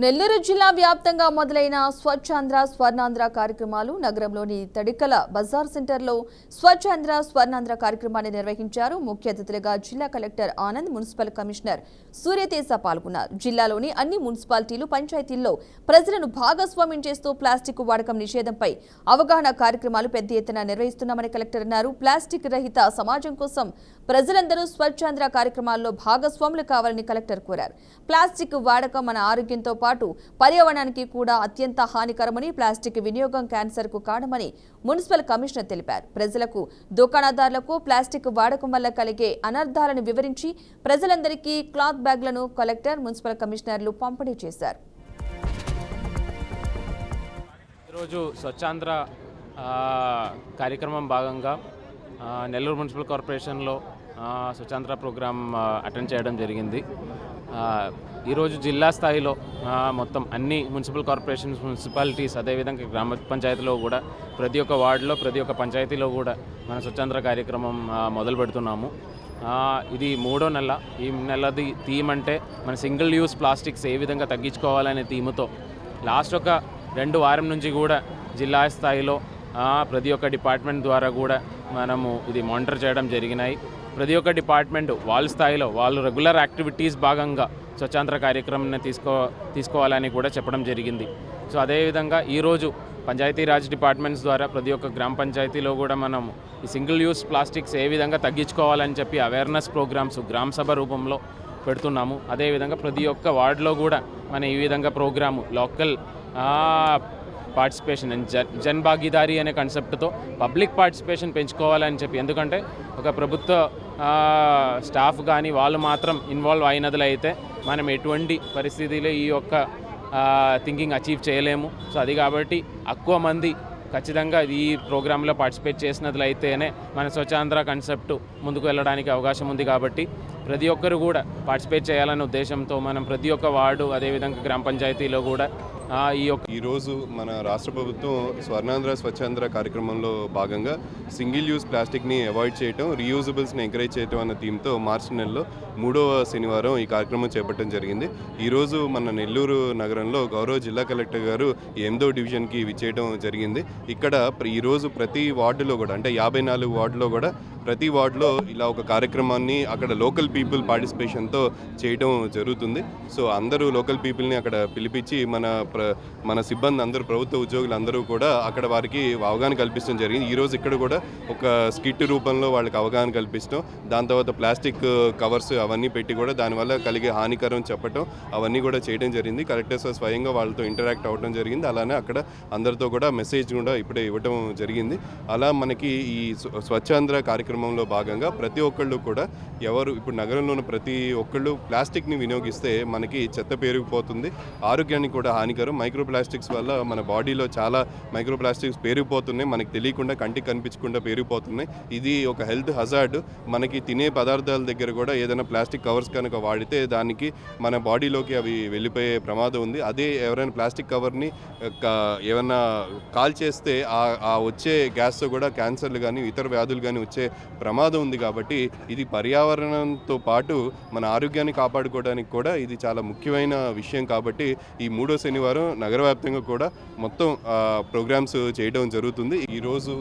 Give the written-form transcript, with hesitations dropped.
నెల్లూరు జిల్లా వ్యాప్తంగా మొదలైన స్వచ్ఛాంధ్ర స్వర్ణాంధ్ర కార్యక్రమాలు నగరంలోని తడికల బజార్ సెంటర్లో స్వచ్ఛాంధ్ర స్వర్ణాంధ్ర కార్యక్రమాన్ని నిర్వహించారు. ముఖ్య అతిథులుగా జిల్లా collector Anand, municipal commissioner Surya Teja పాల్గొన్నారు. జిల్లాలోని అన్ని మున్సిపాలిటీలు, పంచాయతీల్లో ప్రజలను భాగస్వామ్యం చేస్తూ ప్లాస్టిక్ వాడకం నిషేధంపై అవగాహన కార్యక్రమాలు పెద్ద ఎత్తున నిర్వహిస్తున్నామని కలెక్టర్ అన్నారు. ప్లాస్టిక్ రహిత సమాజం కోసం ప్రజలందరూ స్వచ్ఛాంధ్ర కార్యక్రమాల్లో భాగస్వాములు కావాలని కలెక్టర్ కోరారు. ప్లాస్టిక్ వాడకం మన ఆరోగ్యంతో పాటు పర్యావరణానికి కూడా అత్యంత హానికరమని, ప్లాస్టిక్ వినియోగం క్యాన్సర్కు కారణమని మున్సిపల్ కమిషనర్ తెలిపారు. ప్రజలకు, దుకాణదారులకు ప్లాస్టిక్ వాడకం వల్ల కలిగే అనర్థాలను వివరించి ప్రజలందరికీ క్లాత్ బ్యాగ్లను కలెక్టర్, మున్సిపల్ కమిషనర్లు పంపిణీ చేశారు. ఈరోజు స్వచ్ఛాంధ్ర కార్యక్రమం భాగంగా నెల్లూరు మున్సిపల్ కార్పొరేషన్లో స్వచ్ఛాంధ్ర ప్రోగ్రాం అటెండ్ చేయడం జరిగింది. ఈరోజు జిల్లా స్థాయిలో మొత్తం అన్ని మున్సిపల్ కార్పొరేషన్స్, మున్సిపాలిటీస్, అదేవిధంగా గ్రామ పంచాయతీలో కూడా ప్రతి ఒక్క వార్డులో, ప్రతి ఒక్క పంచాయతీలో కూడా మన స్వచ్ఛాంధ్ర కార్యక్రమం మొదలు పెడుతున్నాము. ఇది 3వ నెల. ఈ నెలది థీమ్ అంటే మన సింగిల్ యూస్ ప్లాస్టిక్స్ ఏ విధంగా తగ్గించుకోవాలనే థీమ్తో లాస్ట్ ఒక 2 వారం నుంచి కూడా జిల్లా స్థాయిలో ప్రతి ఒక్క డిపార్ట్మెంట్ ద్వారా కూడా మనము ఇది మానిటర్ చేయడం జరిగినాయి. ప్రతి ఒక్క డిపార్ట్మెంట్ వాళ్ళ స్థాయిలో వాళ్ళు రెగ్యులర్ యాక్టివిటీస్ భాగంగా స్వచ్ఛాంధ్ర కార్యక్రమాన్ని తీసుకోవాలని కూడా చెప్పడం జరిగింది. సో అదేవిధంగా ఈరోజు పంచాయతీరాజ్ డిపార్ట్మెంట్స్ ద్వారా ప్రతి ఒక్క గ్రామ పంచాయతీలో కూడా మనం ఈ సింగిల్ యూస్ ప్లాస్టిక్స్ ఏ విధంగా తగ్గించుకోవాలని చెప్పి అవేర్నెస్ ప్రోగ్రామ్స్ గ్రామ సభ రూపంలో పెడుతున్నాము. అదేవిధంగా ప్రతి ఒక్క వార్డులో కూడా మనం ఈ విధంగా programme local participation Jan Bhagidari అనే కాన్సెప్ట్తో పబ్లిక్ పార్టిసిపేషన్ పెంచుకోవాలని చెప్పి, ఎందుకంటే ఒక ప్రభుత్వ స్టాఫ్ కానీ వాళ్ళు మాత్రం ఇన్వాల్వ్ అయినట్లయితే మనం ఎటువంటి పరిస్థితిలో ఈ యొక్క థింకింగ్ అచీవ్ చేయలేము. సో అది కాబట్టి ఎక్కువ మంది ఖచ్చితంగా ఈ ప్రోగ్రాంలో పార్టిసిపేట్ చేసినట్లయితేనే మన స్వచ్ఛాంధ్ర కాన్సెప్ట్ ముందుకు వెళ్ళడానికి అవకాశం ఉంది. కాబట్టి ప్రతి ఒక్కరు కూడా పార్టిసిపేట్ చేయాలనే ఉద్దేశంతో మనం ప్రతి ఒక్క వార్డు, అదేవిధంగా గ్రామ పంచాయతీలో కూడా ఈరోజు మన రాష్ట్ర ప్రభుత్వం స్వర్ణాంధ్ర స్వచ్ఛాంధ్ర కార్యక్రమంలో భాగంగా సింగిల్ యూస్ ప్లాస్టిక్ని అవాయిడ్ చేయటం, రీయూజబుల్స్ని ఎంకరేజ్ చేయటం అన్న థీమ్తో మార్చి నెలలో 3వ శనివారం ఈ కార్యక్రమం చేపట్టడం జరిగింది. ఈరోజు మన నెల్లూరు నగరంలో గౌరవ జిల్లా కలెక్టర్ గారు 8వ డివిజన్కి విచ్చేయడం జరిగింది. ఇక్కడ ఈరోజు ప్రతి వార్డులో కూడా, అంటే 54 వార్డులో కూడా ప్రతి వార్డులో ఇలా ఒక కార్యక్రమాన్ని అక్కడ లోకల్ పీపుల్ పార్టిసిపేషన్తో చేయడం జరుగుతుంది. సో అందరూ లోకల్ పీపుల్ని అక్కడ పిలిపించి మన సిబ్బంది అందరూ, ప్రభుత్వ ఉద్యోగులు అందరూ కూడా అక్కడ వారికి అవగాహన కల్పించడం జరిగింది. ఈరోజు ఇక్కడ కూడా ఒక స్కిట్ రూపంలో వాళ్ళకి అవగాహన కల్పించడం, దాని తర్వాత ప్లాస్టిక్ కవర్స్ అవన్నీ పెట్టి కూడా దానివల్ల కలిగే హానికరం చెప్పటం అవన్నీ కూడా చేయడం జరిగింది. కలెక్టర్ సార్ స్వయంగా వాళ్ళతో ఇంటరాక్ట్ అవ్వడం జరిగింది. అలానే అక్కడ అందరితో కూడా మెసేజ్ కూడా ఇప్పుడే ఇవ్వటం జరిగింది. అలా మనకి ఈ స్వచ్ఛాంధ్ర కార్యక్రమంలో భాగంగా ప్రతి ఒక్కళ్ళు కూడా ఇప్పుడు నగరంలోని ప్రతి ఒక్కళ్ళు ప్లాస్టిక్ని వినియోగిస్తే మనకి చెత్త పెరిగిపోతుంది, ఆరోగ్యానికి కూడా హానికరం. మైక్రో ప్లాస్టిక్స్ వల్ల మన బాడీలో చాలా మైక్రో ప్లాస్టిక్స్ పెరిగిపోతున్నాయి, మనకి తెలియకుండా, కంటికి కనిపించకుండా పెరిగిపోతున్నాయి. ఇది ఒక హెల్త్ హజార్డ్. మనకి తినే పదార్థాల దగ్గర కూడా ఏదైనా ప్లాస్టిక్ కవర్స్ కనుక వాడితే దానికి మన బాడీలోకి అవి వెళ్ళిపోయే ప్రమాదం ఉంది. అదే ఎవరైనా ప్లాస్టిక్ కవర్ని ఏమైనా కాల్ చేస్తే ఆ వచ్చే గ్యాస్తో కూడా క్యాన్సర్లు కానీ ఇతర వ్యాధులు కానీ వచ్చే ప్రమాదం ఉంది. కాబట్టి ఇది పర్యావరణంతో పాటు మన ఆరోగ్యాన్ని కాపాడుకోవడానికి కూడా ఇది చాలా ముఖ్యమైన విషయం. కాబట్టి ఈ 3వ శనివారం నగర వ్యాప్తంగా కూడా మొత్తం ప్రోగ్రామ్స్ చేయడం జరుగుతుంది. ఈరోజు